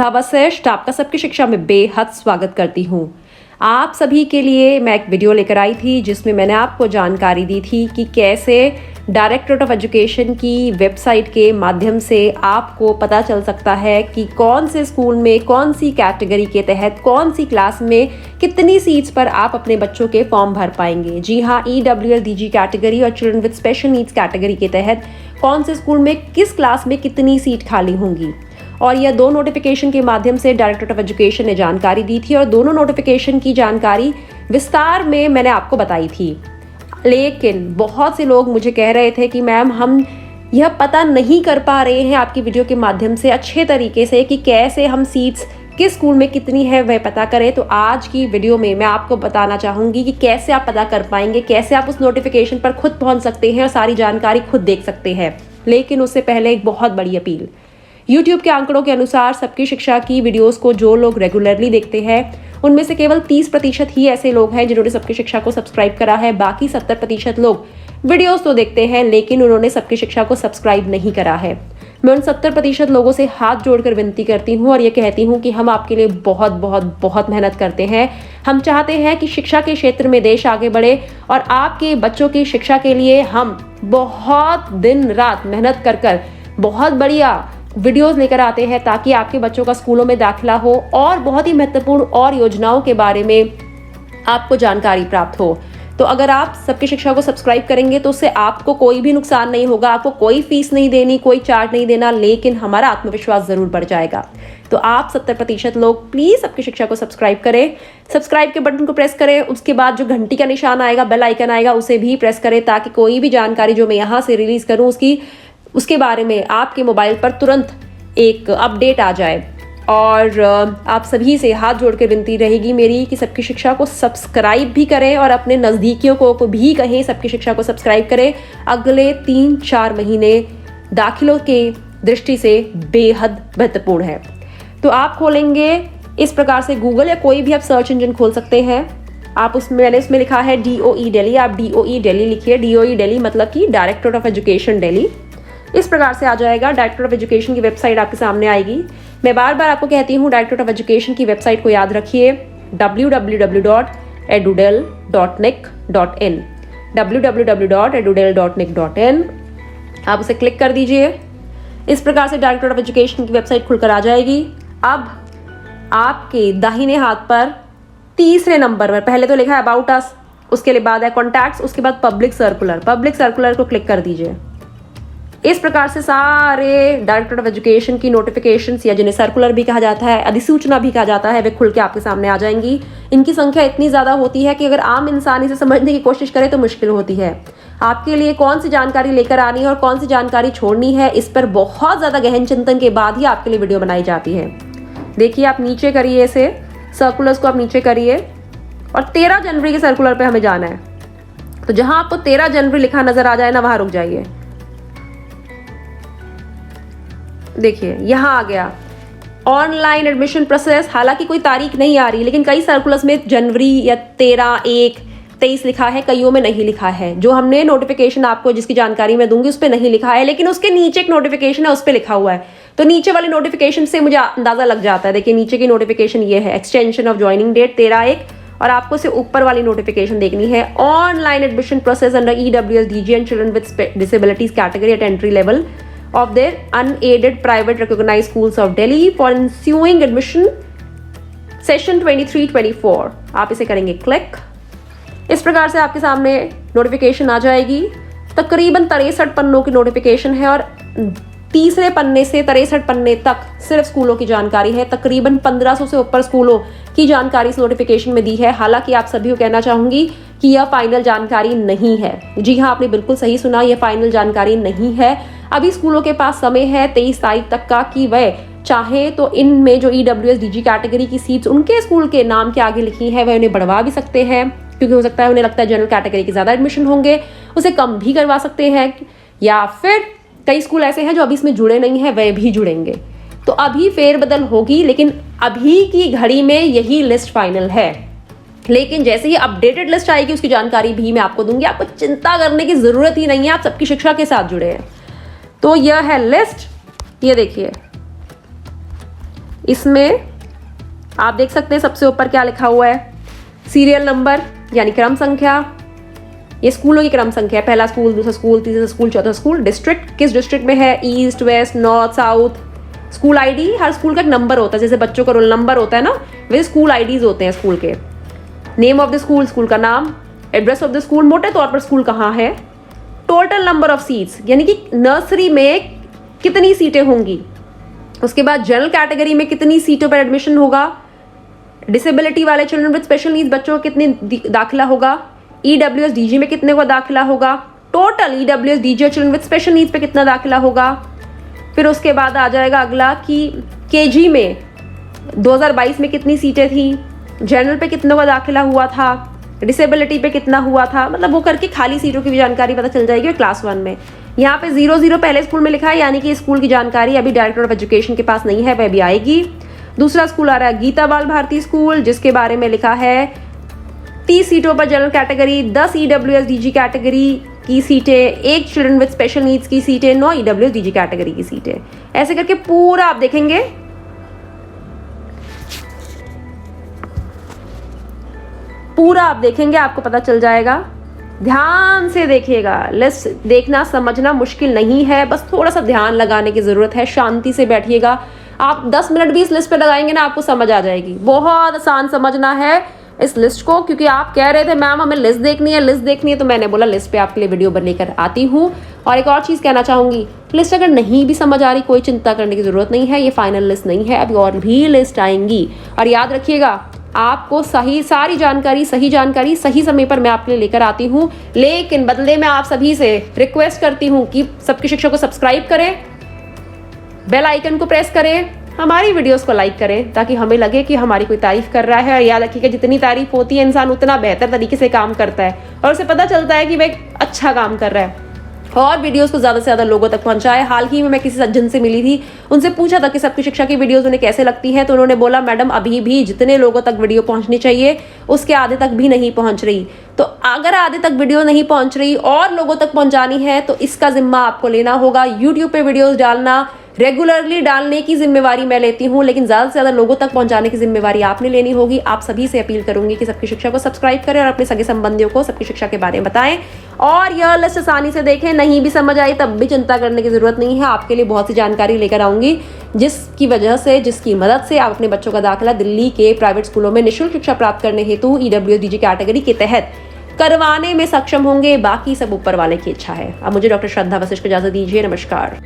वशिष्ठ आपका सबकी शिक्षा में बेहद स्वागत करती हूँ। आप सभी के लिए मैं एक वीडियो लेकर आई थी जिसमें मैंने आपको जानकारी दी थी कि कैसे डायरेक्टरेट ऑफ एजुकेशन की वेबसाइट के माध्यम से आपको पता चल सकता है कि कौन से स्कूल में कौन सी कैटेगरी के तहत कौन सी क्लास में कितनी सीट्स पर आप अपने बच्चों के फॉर्म भर पाएंगे। जी हाँ, EWLDG कैटेगरी और children with special needs category के तहत कौन से स्कूल में किस क्लास में कितनी सीट खाली होंगी। और यह दो नोटिफिकेशन के माध्यम से डायरेक्टरेट ऑफ एजुकेशन ने जानकारी दी थी और दोनों नोटिफिकेशन की जानकारी विस्तार में मैंने आपको बताई थी। लेकिन बहुत से लोग मुझे कह रहे थे कि मैम हम यह पता नहीं कर पा रहे हैं आपकी वीडियो के माध्यम से अच्छे तरीके से कि कैसे हम सीट्स किस स्कूल में कितनी है वह पता करें। तो आज की वीडियो में मैं आपको बताना चाहूँगी कि कैसे आप पता कर पाएंगे, कैसे आप उस नोटिफिकेशन पर खुद पहुँच सकते हैं और सारी जानकारी खुद देख सकते हैं। लेकिन उससे पहले एक बहुत बड़ी अपील। YouTube के आंकड़ों के अनुसार सबकी शिक्षा की वीडियोस को जो लोग रेगुलरली देखते हैं उनमें से केवल 30% ही ऐसे लोग हैं जिन्होंने सबकी शिक्षा को सब्सक्राइब करा है। बाकी 70% लोग वीडियोस तो देखते हैं लेकिन उन्होंने सबकी शिक्षा को सब्सक्राइब नहीं करा है। मैं उन 70% लोगों से हाथ जोड़कर विनती करती हूँ और ये कहती हूँ कि हम आपके लिए बहुत बहुत बहुत मेहनत करते हैं। हम चाहते हैं कि शिक्षा के क्षेत्र में देश आगे बढ़े और आपके बच्चों की शिक्षा के लिए हम बहुत दिन रात मेहनत कर बहुत बढ़िया वीडियोस लेकर आते हैं ताकि आपके बच्चों का स्कूलों में दाखिला हो और बहुत ही महत्वपूर्ण और योजनाओं के बारे में आपको जानकारी प्राप्त हो। तो अगर आप सबकी शिक्षा को सब्सक्राइब करेंगे तो उससे आपको कोई भी नुकसान नहीं होगा, आपको कोई फीस नहीं देनी, कोई चार्ज नहीं देना, लेकिन हमारा आत्मविश्वास जरूर बढ़ जाएगा। तो आप 70% लोग प्लीज सबकी शिक्षा को सब्सक्राइब करें। सब्सक्राइब के बटन को प्रेस करें, उसके बाद जो घंटी का निशान आएगा, बेल आइकन आएगा, उसे भी प्रेस करें ताकि कोई भी जानकारी जो मैं यहाँ से रिलीज करूँ उसके बारे में आपके मोबाइल पर तुरंत एक अपडेट आ जाए। और आप सभी से हाथ जोड़ के विनती रहेगी मेरी कि सबकी शिक्षा को सब्सक्राइब भी करें और अपने नज़दीकियों को भी कहें सबकी शिक्षा को सब्सक्राइब करें। अगले 3-4 महीने दाखिलों के दृष्टि से बेहद महत्वपूर्ण है। तो आप खोलेंगे इस प्रकार से गूगल या कोई भी आप सर्च इंजन खोल सकते हैं। आप मैंने उसमें लिखा है DOE दिल्ली, आप DOE दिल्ली लिखिए। DOE दिल्ली मतलब कि डायरेक्टरेट ऑफ एजुकेशन दिल्ली। इस प्रकार से आ जाएगा। डायरेक्टरेट ऑफ एजुकेशन की वेबसाइट आपके सामने आएगी। मैं बार बार आपको कहती हूँ डायरेक्टरेट ऑफ एजुकेशन की वेबसाइट को याद रखिए, www.edudel.nic.in www.edudel.nic.in। आप उसे क्लिक कर दीजिए। इस प्रकार से डायरेक्टरेट ऑफ एजुकेशन की वेबसाइट खुलकर आ जाएगी। अब आपके दाहिने हाथ पर तीसरे नंबर पर पहले तो लिखा है अबाउट अस, उसके बाद है कॉन्टैक्ट्स, उसके बाद पब्लिक सर्कुलर को क्लिक कर दीजिए। इस प्रकार से सारे डायरेक्टरेट ऑफ एजुकेशन की नोटिफिकेशंस या जिन्हें सर्कुलर भी कहा जाता है, अधिसूचना भी कहा जाता है, वे खुल के आपके सामने आ जाएंगी। इनकी संख्या इतनी ज़्यादा होती है कि अगर आम इंसान इसे समझने की कोशिश करे तो मुश्किल होती है। आपके लिए कौन सी जानकारी लेकर आनी है और कौन सी जानकारी छोड़नी है, इस पर बहुत ज़्यादा गहन चिंतन के बाद ही आपके लिए वीडियो बनाई जाती है। देखिए, आप नीचे करिए इसे, सर्कुलर्स को आप नीचे करिए और 13 जनवरी के सर्कुलर पर हमें जाना है। तो जहाँ आपको 13 जनवरी लिखा नजर आ जाए ना, वहाँ रुक जाइए। देखिए यहाँ आ गया ऑनलाइन एडमिशन प्रोसेस। हालांकि कोई तारीख नहीं आ रही, लेकिन कई सर्कुलर्स में जनवरी या 13/1/23 लिखा है, कईयों में नहीं लिखा है। जो हमने नोटिफिकेशन आपको जिसकी जानकारी मैं दूंगी उस पर नहीं लिखा है, लेकिन उसके नीचे एक नोटिफिकेशन है उस पर लिखा हुआ है। तो नीचे वाले नोटिफिकेशन से मुझे अंदाजा लग जाता है। देखिए नीचे की नोटिफिकेशन ये है, एक्सटेंशन ऑफ ज्वाइनिंग डेट 13/1, और आपको से ऊपर वाली नोटिफिकेशन देखनी है, online admission process under EWLDG and children with disabilities category at entry level of their unaided private recognized schools of Delhi for ensuing admission session 23-24। आप इसे करेंगे क्लिक। इस प्रकार से आपके सामने नोटिफिकेशन आ जाएगी। तकरीबन 63 पन्नों की नोटिफिकेशन है और तीसरे पन्ने से 63 पन्ने तक सिर्फ स्कूलों की जानकारी है। तकरीबन 1500 से ऊपर स्कूलों की जानकारी इस नोटिफिकेशन में दी है। हालांकि आप सभी को कहना चाहूंगी कि यह फाइनल जानकारी नहीं है। जी हाँ, आपने बिल्कुल सही सुना, यह फाइनल जानकारी नहीं है। अभी स्कूलों के पास समय है 23 तारीख तक का कि वह चाहे तो इनमें जो EWLDG कैटेगरी की सीट्स उनके स्कूल के नाम के आगे लिखी है वह उन्हें बढ़वा भी सकते हैं, क्योंकि हो सकता है उन्हें लगता है जनरल कैटेगरी के ज़्यादा एडमिशन होंगे, उसे कम भी करवा सकते हैं। या फिर कई स्कूल ऐसे हैं जो अभी इसमें जुड़े नहीं हैं, वह भी जुड़ेंगे। तो अभी फेरबदल होगी, लेकिन अभी की घड़ी में यही लिस्ट फाइनल है। लेकिन जैसे ही अपडेटेड लिस्ट आएगी उसकी जानकारी भी मैं आपको दूंगी। आपको चिंता करने की जरूरत ही नहीं है, आप सबकी शिक्षा के साथ जुड़े हैं। तो यह है लिस्ट, ये देखिए इसमें आप देख सकते हैं सबसे ऊपर क्या लिखा हुआ है, सीरियल नंबर यानी क्रम संख्या, ये स्कूलों की क्रम संख्या है, पहला स्कूल, दूसरा स्कूल, तीसरा स्कूल, चौथा स्कूल, डिस्ट्रिक्ट किस डिस्ट्रिक्ट में है, east, west, north, south, school ID, हर स्कूल का एक नंबर होता है, जैसे बच्चों का रोल नंबर होता है ना, वैसे स्कूल आईडीज होते हैं स्कूल के, name of the school, school का नाम, एड्रेस ऑफ द स्कूल, मोटे तौर पर स्कूल कहाँ है, टोटल नंबर ऑफ सीट्स यानी कि नर्सरी में कितनी सीटें होंगी, उसके बाद जनरल कैटेगरी में कितनी सीटों पर एडमिशन होगा, डिसेबिलिटी वाले चिल्ड्रन विद स्पेशल नीड्स बच्चों को कितनी दाखिला होगा, EWS DG में कितने को दाखिला होगा, टोटल EWS DG और चिल्ड्रन विद स्पेशल नीड्स पे कितना दाखिला होगा। फिर उसके बाद आ जाएगा अगला कि KG में 2022 में कितनी सीटें थी, जनरल पे कितने को दाखिला हुआ था, डिसेबिलिटी पे कितना हुआ था, मतलब वो करके खाली सीटों की भी जानकारी पता चल जाएगी क्लास 1 में। यहाँ पे 00 पहले स्कूल में लिखा है, यानी कि स्कूल की जानकारी अभी डायरेक्टर ऑफ एजुकेशन के पास नहीं है, वह भी आएगी। दूसरा स्कूल आ रहा है गीता बाल भारती स्कूल, जिसके बारे में लिखा है 30 सीटों पर general category, 10 EWS DG category की सीटें, 1 चिल्ड्रन विद स्पेशल नीड्स की सीटें, 9 EWS DG कैटेगरी की सीटें। ऐसे करके पूरा आप देखेंगे, पूरा आप देखेंगे आपको पता चल जाएगा। ध्यान से देखिएगा, लिस्ट देखना समझना मुश्किल नहीं है, बस थोड़ा सा ध्यान लगाने की जरूरत है, शांति से बैठिएगा। आप 10 मिनट भी इस लिस्ट पे लगाएंगे ना, आपको समझ आ जाएगी। बहुत आसान समझना है इस लिस्ट को, क्योंकि आप कह रहे थे मैम हमें लिस्ट देखनी है, लिस्ट देखनी है, तो मैंने बोला लिस्ट पे आपके लिए वीडियो लेकर आती हूँ। और एक और चीज़ कहना चाहूँगी, लिस्ट अगर नहीं भी समझ आ रही, कोई चिंता करने की ज़रूरत नहीं है, ये फाइनल लिस्ट नहीं है, अभी और भी लिस्ट आएंगी। और याद रखिएगा, आपको सारी जानकारी सही समय पर मैं आपके लिए लेकर आती हूँ। लेकिन बदले में आप सभी से रिक्वेस्ट करती हूँ कि सबकी शिक्षा को सब्सक्राइब करें, बेल आइकन को प्रेस करें, हमारी वीडियोस को लाइक करें, ताकि हमें लगे कि हमारी कोई तारीफ कर रहा है। और याद रखिएगा, जितनी तारीफ होती है इंसान उतना बेहतर तरीके से काम करता है और उसे पता चलता है कि वह अच्छा काम कर रहा है। और वीडियोस को ज़्यादा से ज़्यादा लोगों तक पहुंचाए। हाल ही में मैं किसी सज्जन से मिली थी, उनसे पूछा था कि सबकी शिक्षा की वीडियोस उन्हें कैसे लगती हैं, तो उन्होंने बोला मैडम अभी भी जितने लोगों तक वीडियो पहुंचनी चाहिए उसके आधे तक भी नहीं पहुंच रही। तो अगर आधे तक वीडियो नहीं पहुंच रही और लोगों तक पहुंचानी है तो इसका जिम्मा आपको लेना होगा। यूट्यूब पे वीडियोस डालना, रेगुलरली डालने की जिम्मेवारी मैं लेती हूँ, लेकिन ज़्यादा से ज़्यादा लोगों तक पहुंचाने की जिम्मेवारी आपने लेनी होगी। आप सभी से अपील करूंगी कि सबकी शिक्षा को सब्सक्राइब करें और अपने सगे संबंधियों को सबकी शिक्षा के बारे में बताएं और यह लिस्ट आसानी से देखें। नहीं भी समझ आई तब भी चिंता करने की जरूरत नहीं है, आपके लिए बहुत सी जानकारी लेकर आऊंगी, जिसकी वजह से, जिसकी मदद से आप अपने बच्चों का दाखिला दिल्ली के प्राइवेट स्कूलों में निःशुल्क शिक्षा प्राप्त करने हेतु EWS DG कैटेगरी के तहत करवाने में सक्षम होंगे। बाकी सब ऊपर वाले की इच्छा है। अब मुझे डॉक्टर श्रद्धा वशिष्ठ को इजाजत दीजिए। नमस्कार।